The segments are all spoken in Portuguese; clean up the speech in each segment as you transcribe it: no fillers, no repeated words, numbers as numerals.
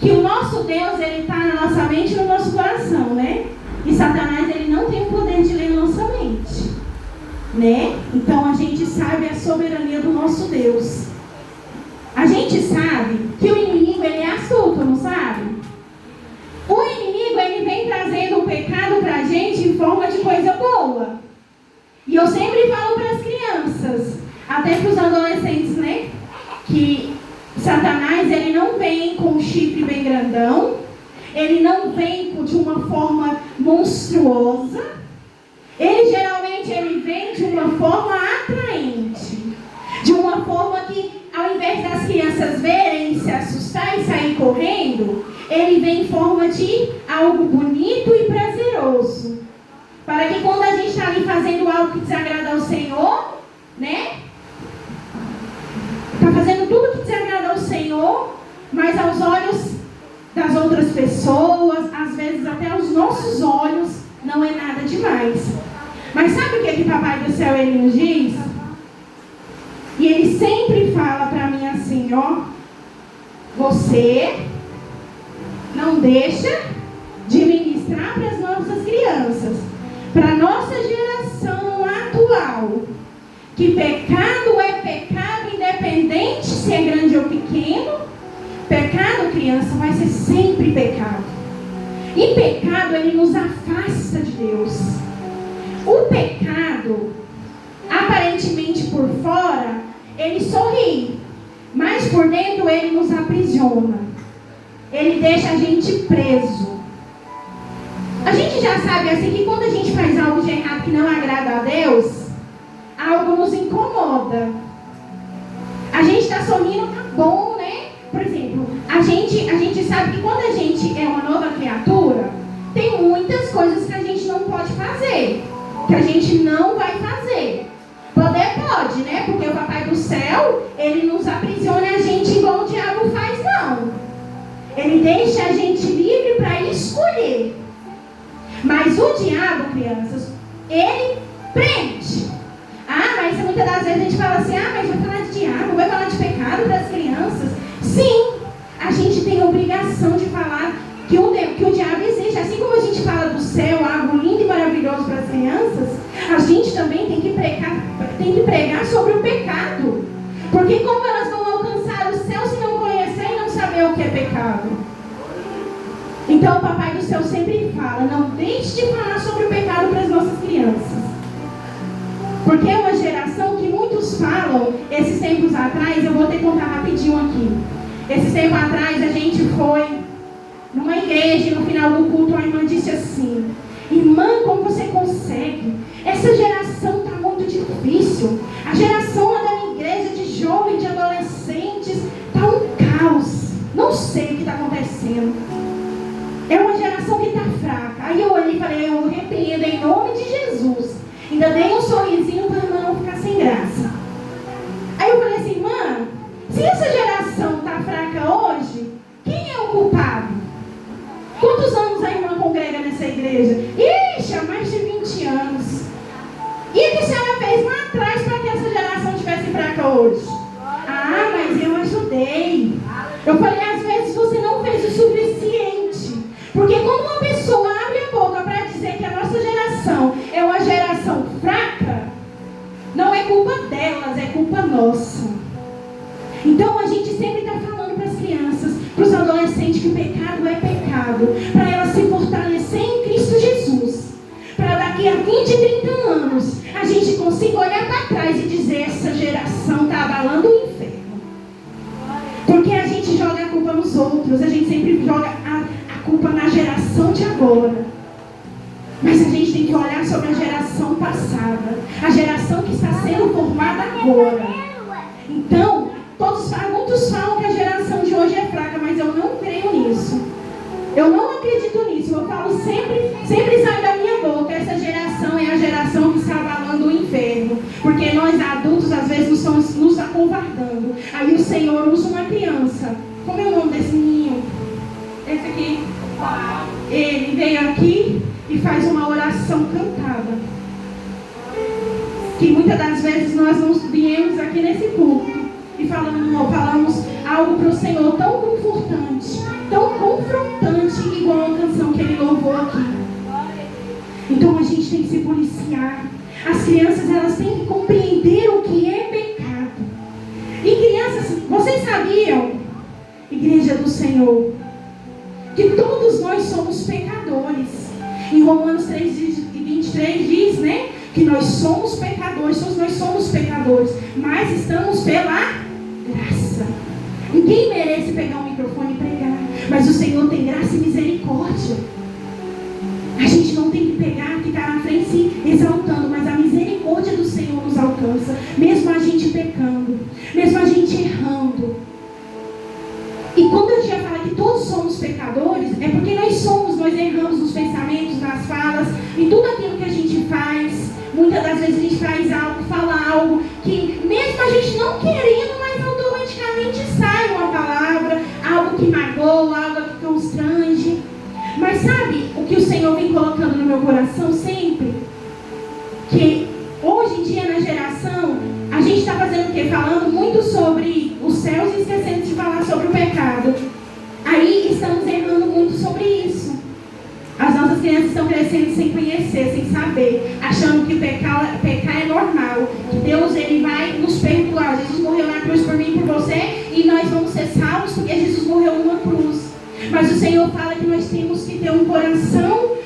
que o nosso Deus, ele está na nossa mente e no nosso coração, né? E Satanás, ele não tem o poder de ler nossa mente, né? Então a gente sabe a soberania do nosso Deus. A gente sabe que o inimigo, ele é astuto, não sabe? O inimigo, ele vem trazendo o pecado pra gente em forma de coisa boa. E eu sempre falo para as crianças, até para os adolescentes, né? Que Satanás, ele não vem com um chifre bem grandão, ele não vem de uma forma monstruosa, ele geralmente vem de uma forma atraente, de uma forma que, ao invés das crianças verem, se assustar e sair correndo, ele vem em forma de algo bonito e prazeroso, para que quando a gente está ali fazendo algo que desagrada ao Senhor, né? Está fazendo tudo que desagrada ao Senhor, mas aos olhos das outras pessoas, às vezes até aos nossos olhos, não é nada demais. Mas sabe o que Papai do Céu, ele nos diz? E ele sempre fala para mim assim, ó: você não deixa de ministrar para as nossas crianças, para a nossa geração atual, que pecado é pecado, independente se é grande ou pequeno. Pecado, criança, vai ser sempre pecado. E pecado, ele nos afasta de Deus. O pecado, aparentemente por fora, ele sorri, mas por dentro ele nos aprisiona. Ele deixa a gente preso. A gente já sabe assim que quando a gente faz algo de errado que não agrada a Deus, algo nos incomoda. A gente está sorrindo, tá bom, né? Por exemplo, a gente sabe que quando a gente é uma nova criatura, tem muitas coisas que a gente não pode fazer, que a gente não vai fazer. Poder pode, né? Porque o Papai do Céu, ele nos aprisiona a gente igual o diabo faz, não. Ele deixa a gente livre para escolher. Mas o diabo, crianças, ele prende. Mas muitas das vezes a gente fala assim, mas vai falar de diabo, vai falar de pecado para as crianças. Sim, a gente tem a obrigação de falar que o diabo existe. Assim como a gente fala do céu, algo lindo e maravilhoso para as crianças, a gente também tem que pregar sobre o pecado. Porque como elas vão alcançar o céu se não conhecer e não saber o que é pecado? Então o Papai do Céu sempre fala, não deixe de falar sobre o pecado para as nossas crianças. Porque é uma geração que muitos falam, esses tempos atrás, eu vou ter que contar rapidinho aqui. Esses tempos atrás a gente foi numa igreja e no final do culto a irmã disse assim, irmã, como você consegue? Essa geração está muito difícil. A geração lá da minha igreja de jovens, de adolescentes, está um caos. Não sei o que está acontecendo. É uma geração que está fraca. Aí eu olhei e falei, eu repreendo em nome de Jesus. Ainda dei um sorrisinho para a irmã não ficar sem graça. Aí eu falei assim, irmã, se essa geração está fraca hoje, quem é o culpado? Quantos anos a irmã congrega nessa igreja? Ixi, há mais de 20 anos. E o que a senhora fez lá atrás para que essa geração estivesse fraca hoje? Mas eu ajudei. Eu falei, às vezes você não fez o suficiente. Porque quando uma pessoa abre a boca para dizer que a nossa geração é uma geração fraca, não é culpa delas, é culpa nossa. Então a gente sempre está falando para as crianças, para os adolescentes, que o pecado é pecado, para elas se fortalecer em Cristo Jesus, para daqui a 20, 30 anos a gente consiga olhar para trás e dizer, essa geração está abalando o inferno. Porque a gente joga a culpa nos outros, a gente sempre joga a culpa na geração de agora. Mas a gente tem que olhar sobre a geração passada, a geração que está sendo formada agora. Então, muitos falam que a geração de hoje é fraca, mas eu não creio nisso. Eu não acredito nisso. Eu falo sempre sai da minha boca, essa geração é a geração que está abalando o inferno. Porque nós adultos, às vezes, estamos nos acovardando. Aí o Senhor usa uma criança. Como é o nome desse menino? Esse aqui. Ele veio aqui e faz uma oração cantada. Que muitas das vezes nós não viemos aqui nesse culto e falamos algo para o Senhor tão confortante, tão confrontante igual a canção que ele louvou aqui. Então a gente tem que se policiar. As crianças, elas têm que compreender o que é pecado. E crianças, vocês sabiam, Igreja do Senhor, que todos nós somos pecadores? Em Romanos 3:23 diz, né, que nós somos pecadores, todos nós somos pecadores, mas estamos pela graça. Ninguém merece pegar um microfone e pregar, mas o Senhor tem graça e misericórdia. A gente não tem que pegar, ficar na frente se exaltando, mas a misericórdia do Senhor nos alcança, mesmo a gente pecando, mesmo a gente errando. E quando a gente fala que todos somos pecadores, é porque nós erramos nos pensamentos, nas falas, em tudo aquilo que a gente faz. Muitas das vezes a gente faz algo, fala algo que mesmo a gente não querendo, mas automaticamente sai uma palavra, algo que magoa, algo que constrange. Mas sabe o que o Senhor vem colocando no meu coração sempre? Que hoje em dia na geração, a gente está fazendo o quê? Falando muito sobre os céus e esquecendo de falar sobre o pecado. Aí estamos errando muito sobre isso. As nossas crianças estão crescendo sem conhecer, sem saber, achando que pecar é normal, que Deus ele vai nos perdoar. Jesus morreu na cruz por mim e por você, e nós vamos ser salvos porque Jesus morreu numa cruz. Mas o Senhor fala que nós temos que ter um coração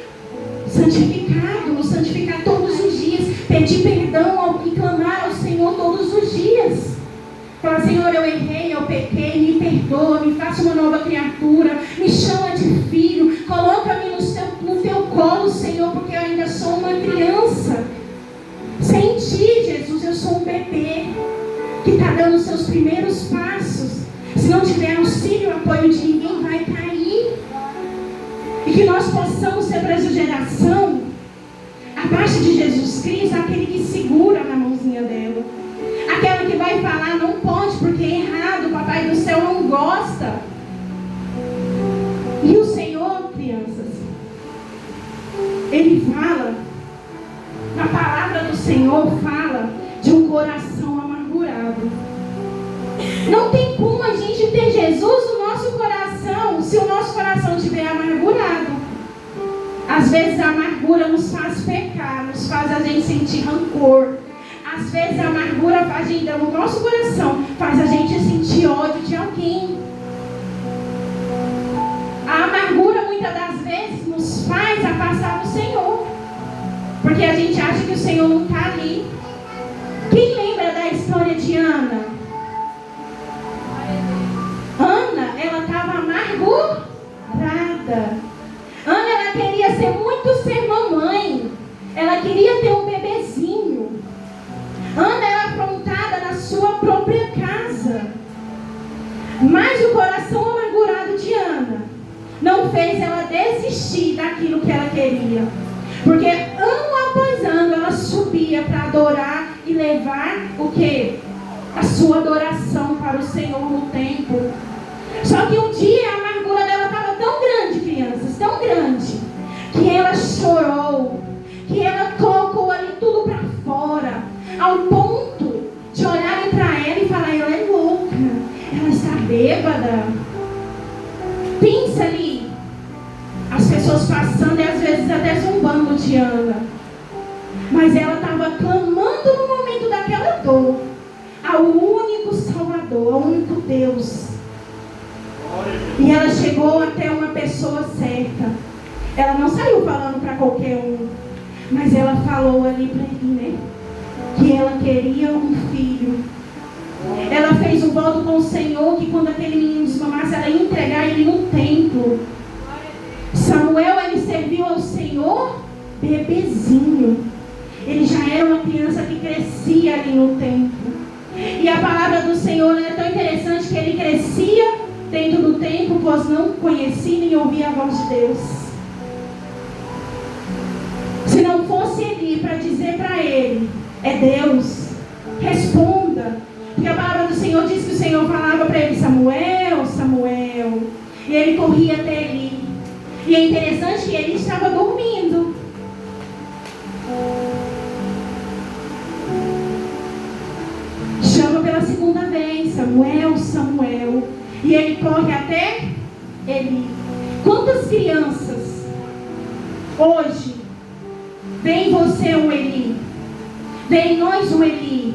santificado, nos santificar todos os dias, pedir perdão e clamar ao Senhor todos os dias. Fala, Senhor, eu errei, eu pequei, me perdoa, me faça uma nova criatura, me chama de filho, coloca-me no teu colo, Senhor, porque eu ainda sou uma criança. Sem ti, Jesus, eu sou um bebê que está dando os seus primeiros passos. Se não tiver auxílio, apoio de ninguém, vai cair. E que nós possamos ser para essa geração, abaixo de Jesus Cristo, aquele que segura na mãozinha dela. Aquela que vai falar, não pode porque é errado, o Papai do Céu não gosta. E o Senhor, crianças, Ele fala, na palavra do Senhor fala de um coração amargurado. Não tem como a gente ter Jesus no nosso coração se o nosso coração estiver amargurado. Às vezes a amargura nos faz pecar, nos faz a gente sentir rancor. Às vezes a amargura agida no nosso coração, faz a gente sentir ódio de alguém. A amargura muitas das vezes nos faz afastar do Senhor, porque a gente acha que o Senhor não está ali. Quem lembra da história de Ana? Ana, ela estava amargurada. Ana, ela queria ser mamãe. Ela queria ter um bebezinho. Ana era afrontada na sua própria casa. Mas o coração amargurado de Ana não fez ela desistir daquilo que ela queria. Porque ano após ano ela subia para adorar e levar o quê? A sua adoração para o Senhor no templo. Só que um dia a amargura dela estava tão grande, crianças, tão grande, que ela chorou, que ela colocou ali tudo para fora, ao ponto de olharem para ela e falar, ela é louca, ela está bêbada. Pensa ali, as pessoas passando e às vezes até zombando de Ana. Mas ela estava clamando no momento daquela dor ao único Salvador, ao único Deus. E ela chegou até uma pessoa certa. Ela não saiu falando para qualquer um, mas ela falou ali para ele, né? Que ela queria um filho. Ela fez um voto com o Senhor que quando aquele menino desmamasse, ela ia entregar ele no templo. Samuel, ele serviu ao Senhor bebezinho. Ele já era uma criança que crescia ali no templo. E a palavra do Senhor é tão interessante que ele crescia dentro do templo, pois não conhecia nem ouvia a voz de Deus. Se não fosse ele para dizer para ele, é Deus, responda. Porque a palavra do Senhor diz que o Senhor falava para ele, Samuel, Samuel. E ele corria até ele. E é interessante que ele estava dormindo. Chama pela segunda vez, Samuel, Samuel. E ele corre até ele. Quantas crianças hoje vem você um Eli, vem nós um Eli,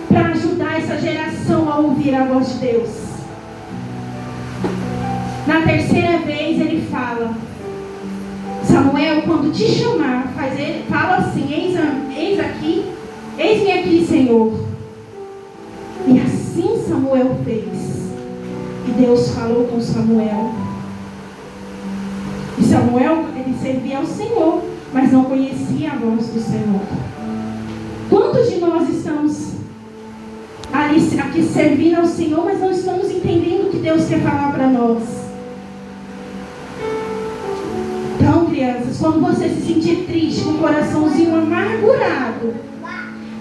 para ajudar essa geração a ouvir a voz de Deus? Na terceira vez ele fala: Samuel, quando te chamar, fala assim: eis-me aqui, Senhor. E assim Samuel fez. E Deus falou com Samuel. E Samuel, ele servia ao Senhor, mas não conhecia a voz do Senhor. Quantos de nós estamos aqui servindo ao Senhor, mas não estamos entendendo o que Deus quer falar para nós? Então, crianças, quando você se sentir triste, com o coraçãozinho amargurado,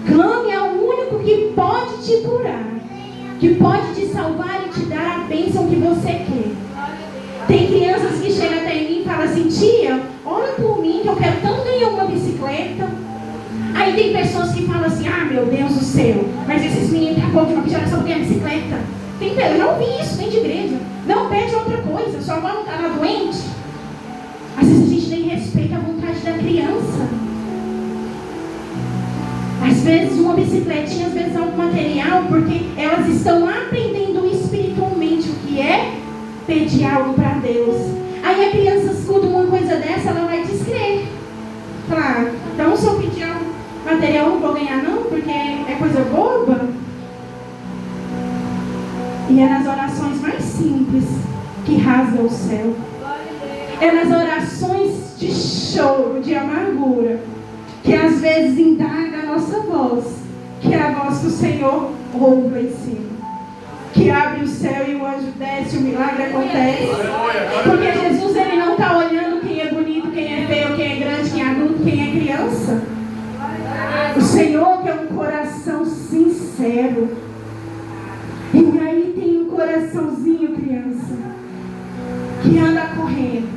clame ao único que pode te curar, que pode te salvar e te dar a bênção que você quer. Tem crianças que chegam até mim e falam assim: tia, ora por mim que eu quero tanto ganhar uma bicicleta. Aí tem pessoas que falam assim: ah, meu Deus do céu, mas esses meninos daqui a pouco vão pedir só ganhar bicicleta. Eu não vi isso dentro de igreja. Não pede outra coisa, só vai estar lá doente. Às vezes a gente nem respeita a vontade da criança. Às vezes uma bicicletinha, às vezes algo material, porque elas estão aprendendo espiritualmente o que é pedir algo para Deus. Aí a criança escuta uma coisa dessa, ela vai descrer. Falar: então se eu pedir algo material não vou ganhar não, porque é coisa boba. E é nas orações mais simples que rasga o céu. É nas orações de choro, de amargura, que às vezes indaga a nossa voz, que é a voz que o Senhor ouve lá em cima, que abre o céu e o anjo desce, o milagre acontece. Porque Jesus, ele não está olhando quem é bonito, quem é feio, quem é grande, quem é adulto, quem é criança. O Senhor quer um coração sincero. E aí tem um coraçãozinho, criança, que anda correndo.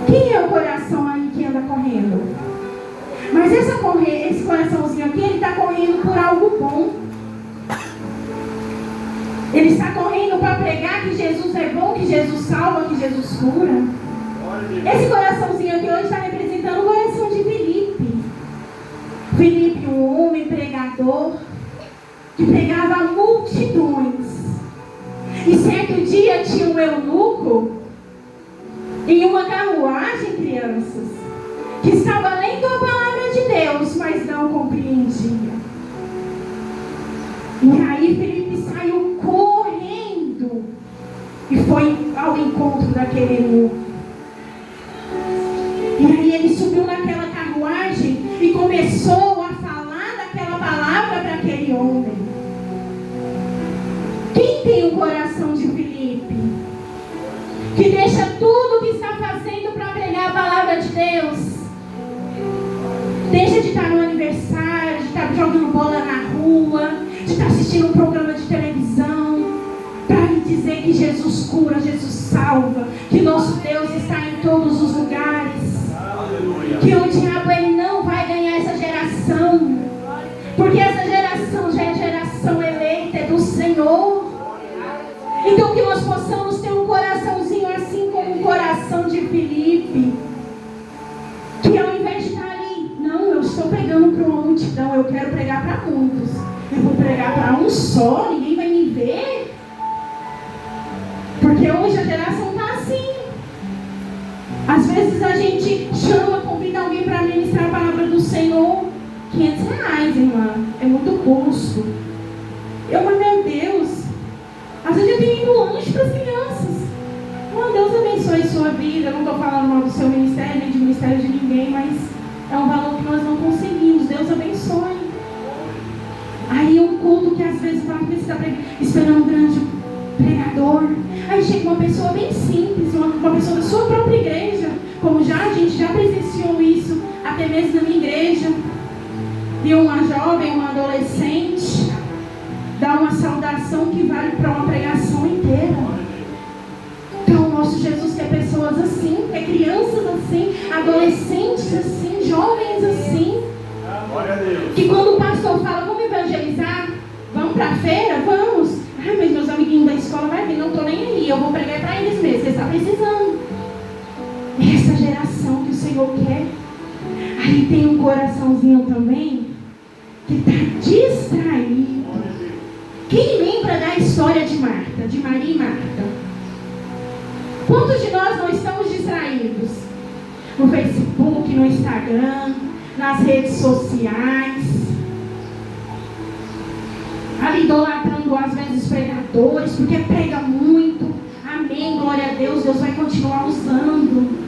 Quem é o coração aí que anda correndo? Mas esse coraçãozinho aqui, ele está correndo por algo bom. Ele está correndo para pregar que Jesus é bom, que Jesus salva, que Jesus cura. Esse coraçãozinho aqui hoje está representando o coração de Filipe. Filipe, um homem pregador, que pregava multidões. E certo dia tinha um eunuco em uma carruagem, crianças, que estava lendo a palavra de Deus, mas não compreendia. E aí Filipe saiu correndo e foi ao encontro daquele eunuco. E aí ele subiu naquela carruagem e começou a falar daquela palavra para aquele homem. Quem tem o coração de Filipe, que deixa tudo o que está fazendo para pregar a palavra de Deus, deixa de estar no aniversário, de estar jogando bola na rua, de estar assistindo um programa de televisão, para lhe dizer que Jesus cura, Jesus salva, que nosso Deus está em todos os lugares. Aleluia. Que o diabo, ele não vai ganhar essa geração, porque essa geração já é geração eleita, é do Senhor. Então que nós possamos ter um coraçãozinho assim como o coração de Filipe, que ao invés de estar ali, não, eu estou pregando para uma multidão, eu quero pregar para muitos, eu vou pregar para um só, ninguém vai me ver. Porque hoje a geração está assim. Às vezes a gente chama, convida alguém para ministrar a palavra do Senhor, R$500, irmã, é muito custo. Mas meu Deus, às vezes eu tenho ido lanche para as crianças. Deus abençoe sua vida. Eu não estou falando mal do seu ministério, nem de ministério de ninguém, mas é um valor que nós não conseguimos. Deus abençoe. Aí um culto que às vezes você está esperando um grande pregador. Aí chega uma pessoa bem simples, uma pessoa da sua própria igreja, como a gente já presenciou isso, até mesmo na minha igreja. E uma jovem, uma adolescente, dá uma saudação que vale para uma pregação inteira. Então, o nosso Jesus quer pessoas assim, quer crianças assim, adolescentes assim, jovens assim. Que quando o pastor fala, vamos evangelizar, vamos para a feira, vamos. Ai, mas meus amiguinhos da escola vai vir, não estou nem aí, eu vou pregar para eles mesmo. está precisando. Essa geração que o Senhor quer. Aí tem um coraçãozinho também que está distraído. Quem lembra da história de Marta, de Maria e Marta? Quantos de nós não estamos distraídos? No Facebook, no Instagram, nas redes sociais, ali idolatrando às vezes pregadores, porque prega muito. Amém, glória a Deus, Deus vai continuar usando.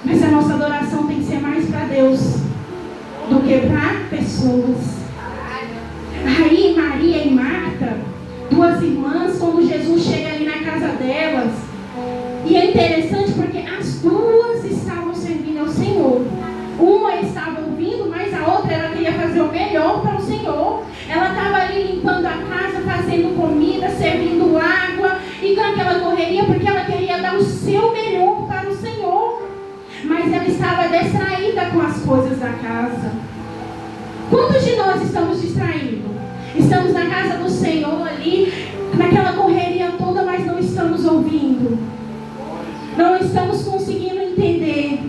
Mas a nossa adoração tem que ser mais para Deus do que para pessoas. Aí Maria e Marta, duas irmãs, quando Jesus chega ali na casa delas, e é interessante porque as duas estavam servindo ao Senhor. Uma estava ouvindo, mas a outra ela queria fazer o melhor para o Senhor. Ela estava ali limpando a casa, fazendo comida, servindo água, e com aquela correria, porque ela queria dar o seu melhor para o Senhor. Mas ela estava distraída com as coisas da casa. Quantos de nós estamos distraídos? Estamos na casa do Senhor ali, naquela correria toda, mas não estamos ouvindo. Não estamos conseguindo entender.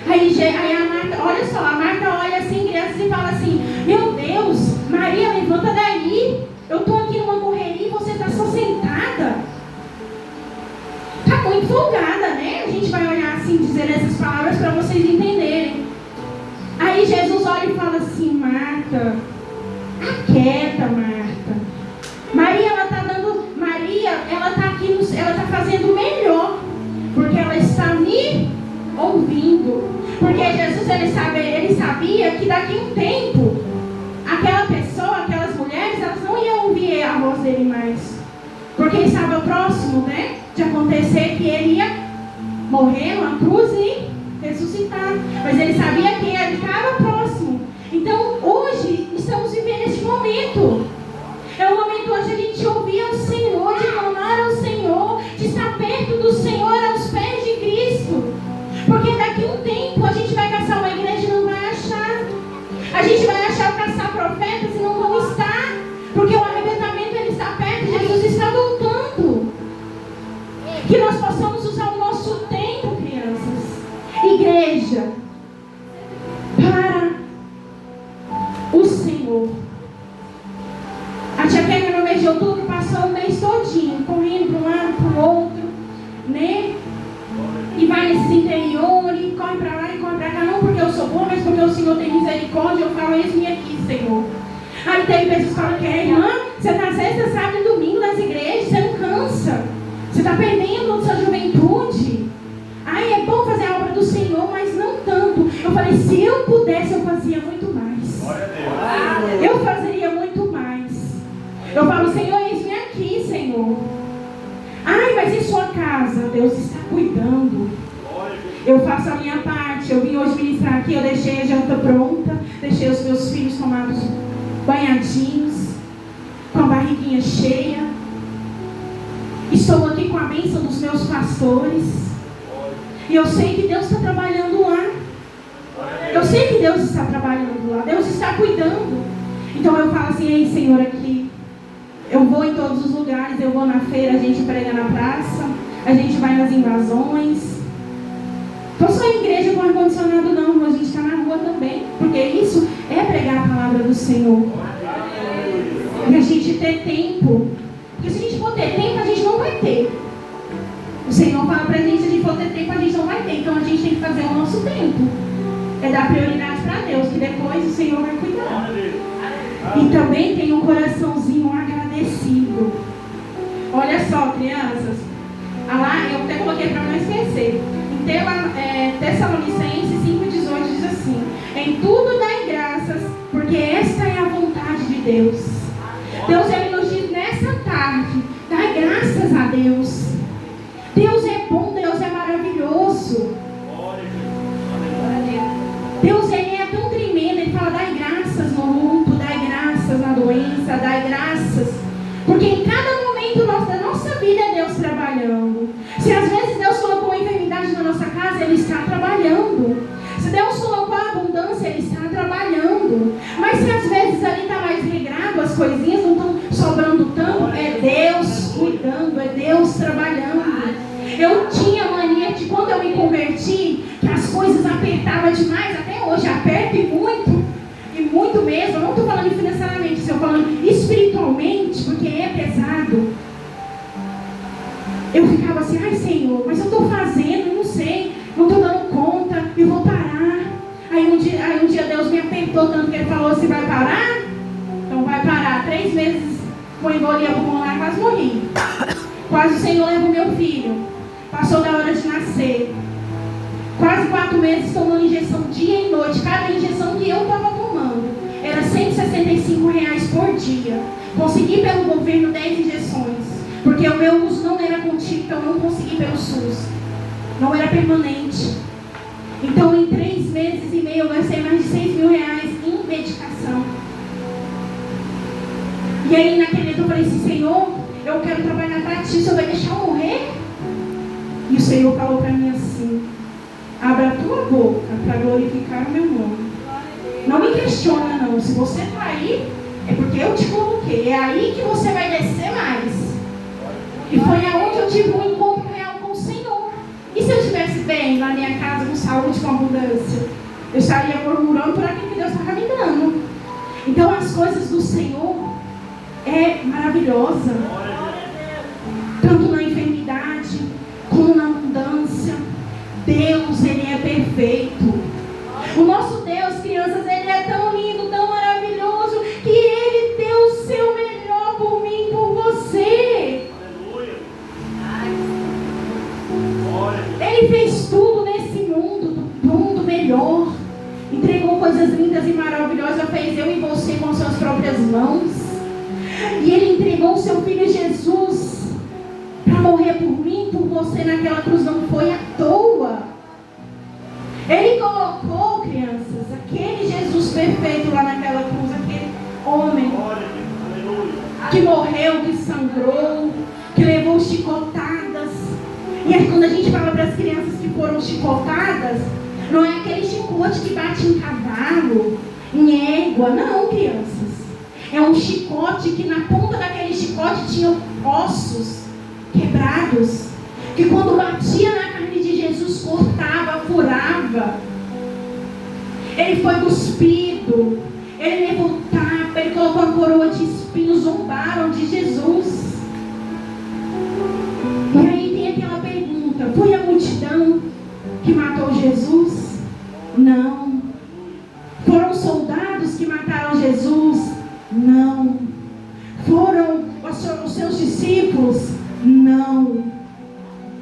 Aí a Marta, olha só, a Marta olha assim, crianças, e fala assim: meu Deus, Maria, levanta daí. Eu estou aqui numa correria e você está só sentada. Está muito folgada, né? A gente vai olhar assim, dizer essas palavras para vocês entenderem. Aí Jesus olha e fala assim: Marta, aquieta, Marta. Maria, ela está aqui, ela está fazendo o melhor, porque ela está me ouvindo. Porque Jesus, ele sabia que daqui a um tempo, aquela pessoa, aquelas mulheres, elas não iam ouvir a voz dele mais. Porque ele estava próximo, né, de acontecer que ele ia morrer numa cruz e ressuscitar. Mas ele sabia que ele estava próximo. Então, hoje, estamos vivendo esse momento. É o momento onde a gente ouvir ao Senhor, de clamar ao Senhor, de estar perto do Senhor, aos pés de Cristo. Porque daqui a um tempo a gente vai caçar uma igreja e não vai achar. A gente vai caçar profetas e não vão estar. Porque o arrebatamento ele está perto, Jesus está voltando. Que nós possamos usar o nosso tempo, crianças, igreja, para o Senhor. A tia Kênia no mês de outubro passou o mês todinho, correndo para um lado, para o outro, né? E vai nesses interiores, e corre para lá e corre para cá, não porque eu sou boa, mas porque o Senhor tem misericórdia. Eu falo: eis-me aqui, Senhor. Aí tem pessoas que falam que é: irmã, você está sexta, sábado e domingo nas igrejas, você não cansa, você está perdendo a sua juventude. Aí é bom fazer a obra do Senhor, mas não tanto. Eu falei: se eu pudesse, eu fazia muito mais. Eu fazeria muito mais. Eu falo: Senhor, eis-me aqui, Senhor. Ai, mas em sua casa, Deus está cuidando. Eu faço a minha parte. Eu vim hoje ministrar aqui, eu deixei a janta pronta, deixei os meus filhos tomados, banhadinhos, com a barriguinha cheia. Estou aqui com a bênção dos meus pastores. E eu sei que Deus está trabalhando lá. Eu sei que Deus está trabalhando lá. Deus está cuidando. Então eu falo assim: ei, Senhor, aqui eu vou em todos os lugares. Eu vou na feira, a gente prega na praça, a gente vai nas invasões. Estou só em igreja com ar-condicionado não, a gente está na rua também. Porque isso é pregar a palavra do Senhor. E a gente ter tempo. Porque se a gente for ter tempo, a gente não vai ter. O Senhor fala pra gente: se a gente for ter tempo, a gente não vai ter. Então a gente tem que fazer o nosso tempo. É dar prioridade para Deus, que depois o Senhor vai cuidar. E também tem um coraçãozinho agradecido. Olha só, crianças. Lá, eu até coloquei para não esquecer. Em Tessalonicenses 5,18 diz assim: em tudo dai graças, porque esta é a vontade de Deus. Deus, ele nos diz nessa tarde: dai graças a Deus. Deus é bom, Deus é maravilhoso. Deus, ele é tão tremendo. Ele fala: dai graças no luto, dai graças na doença, dai graças. Porque em cada momento da nossa vida é Deus trabalhando. Se às vezes Deus colocou uma enfermidade na nossa casa, ele está trabalhando. Se Deus colocou a abundância, ele está trabalhando. Mas se às vezes ali está mais regrado, as coisinhas não estão sobrando tanto, é Deus cuidando, é Deus trabalhando. Eu tinha eu ficava assim, ai Senhor, mas eu estou fazendo, não sei, não estou dando conta, e vou parar. Aí um dia Deus me apertou tanto que Ele falou, você vai parar? Então vai parar. 3 meses com embolia pulmonar, quase morri. Quase o Senhor levou meu filho. Passou da hora de nascer. Quase 4 meses tomando injeção dia e noite. Cada injeção que eu estava tomando era R$165 por dia. Consegui pelo governo 10 injeções. Porque o meu uso não era contínuo, então eu não consegui pelo SUS. Não era permanente. Então em 3 meses e meio eu gastei mais de R$6 mil em medicação. E aí naquele dia eu falei assim, Senhor, eu quero trabalhar para ti, o Senhor vai deixar eu morrer? E o Senhor falou para mim assim, abra a tua boca para glorificar o meu nome. Não me questiona não, se você está aí, é porque eu te coloquei, é aí que você vai descer mais. E foi aonde eu tive um encontro real com o Senhor. E se eu estivesse bem na minha casa, com saúde, com abundância? Eu estaria murmurando por aquilo que Deus estava me dando. Então as coisas do Senhor é maravilhosa. Tanto na enfermidade, como na abundância. Deus, Ele é perfeito. O nosso Deus, crianças, Ele é tão lindo, tão maravilhoso, que Ele deu o seu melhor por mim, por você. Ele fez tudo nesse mundo melhor. Entregou coisas lindas e maravilhosas, fez eu e você com suas próprias mãos. E Ele entregou o seu Filho Jesus para morrer por mim, por você naquela cruz. Não foi à toa. Ele colocou, crianças, aquele Jesus perfeito lá naquela cruz, aquele homem que morreu, que sangrou, que levou chicotadas. E aí quando a gente fala para as crianças que foram chicotadas, não é aquele chicote que bate em cavalo, em égua, não, crianças. É um chicote que na ponta daquele chicote tinha ossos quebrados, que quando batia na carne de Jesus cortava, furava. Ele foi cuspido, ele levou tapa, ele colocou uma coroa de espinhos, zombaram de Jesus. E aí tem aquela pergunta, foi a multidão que matou Jesus? Não. Foram os soldados que mataram Jesus? Não. Foram os seus discípulos? Não.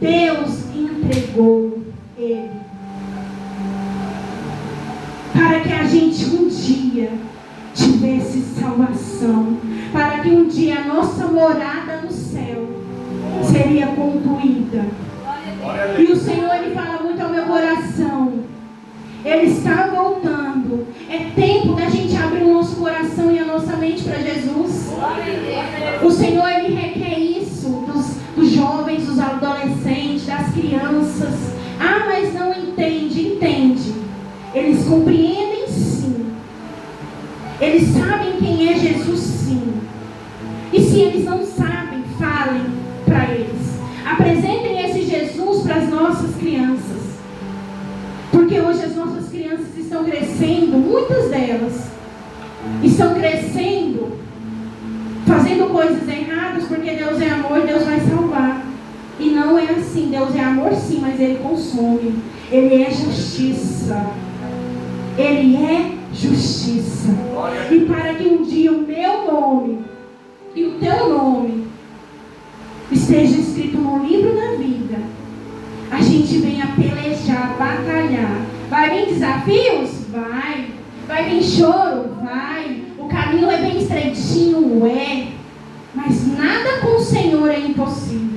Deus entregou Ele para que a gente um dia tivesse salvação, para que um dia a nossa morada no céu seria concluída. E o Senhor, Ele fala muito ao meu coração, Ele está voltando. É tempo da gente abrir o nosso coração e a nossa mente para Jesus. O Senhor, Ele requer isso dos jovens, dos adolescentes, das crianças. Ah, mas não entende. Eles compreendem sim. Eles sabem quem é Jesus sim. E se eles não sabem, falem para eles. Apresentem esse Jesus para as nossas crianças. Porque hoje as nossas crianças estão crescendo, muitas delas estão crescendo, fazendo coisas erradas, porque Deus é amor e Deus vai salvar. E não é assim. Deus é amor sim, mas Ele consome. Ele é justiça. Ele é justiça. E para que um dia o meu nome e o teu nome esteja escrito no livro da vida, a gente venha pelejar, batalhar. Vai vir desafios? Vai. Vai vir choro? Vai. O caminho é bem estreitinho? É. Mas nada com o Senhor é impossível.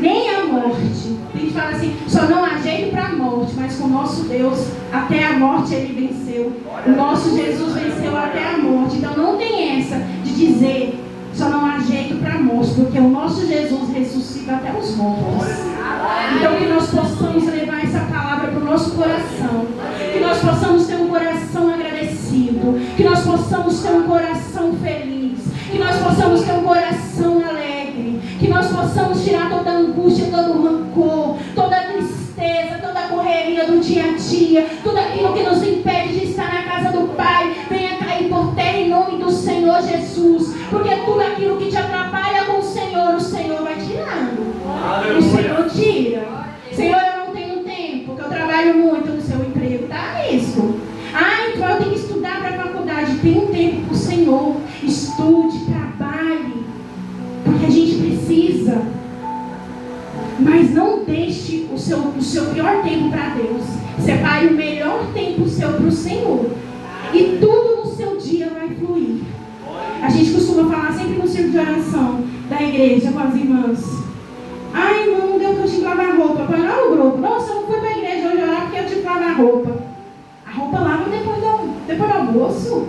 Nem a morte. A gente fala assim, só não há jeito para a morte, mas com o nosso Deus, até a morte Ele venceu. O nosso Jesus venceu até a morte. Então não tem essa de dizer, só não há jeito para a morte, porque o nosso Jesus ressuscita até os mortos. Então que nós possamos levar essa palavra para o nosso coração. Que nós possamos ter um coração agradecido. Que nós possamos ter um coração feliz. Que nós possamos ter um coração alegre. Que nós possamos tirar toda a angústia, todo o rancor, toda a tristeza, toda a correria do dia a dia, tudo aquilo que nos impede de estar na casa do Pai, venha cair por terra em nome do Senhor Jesus. Porque tudo aquilo que te atrapalha com o Senhor vai tirando. casa. Mas não deixe o seu pior tempo para Deus. Separe o melhor tempo seu para o Senhor. E tudo no seu dia vai fluir. A gente costuma falar sempre no círculo de oração da igreja com as irmãs. Ai, irmão, não deu para eu te lavar a roupa. Põe lá no grupo. Nossa, eu não fui para a igreja hoje orar porque eu tive que lavar a roupa. A roupa lava depois do almoço.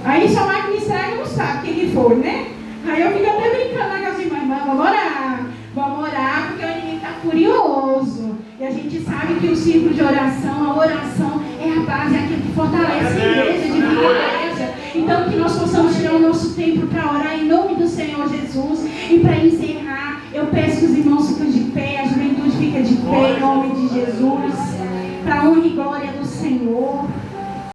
Aí sua máquina estraga e não sabe o que foi, né? Aí eu fico até brincando lá com as irmãs. Vamos orar porque o inimigo está furioso. E a gente sabe que o ciclo de oração, a oração é a base, é aquilo que fortalece a igreja, de vida igreja. Então que nós possamos tirar o nosso tempo para orar em nome do Senhor Jesus. E para encerrar, eu peço que os irmãos fiquem de pé, a juventude fica de pé em nome de Jesus, para a honra e glória do Senhor.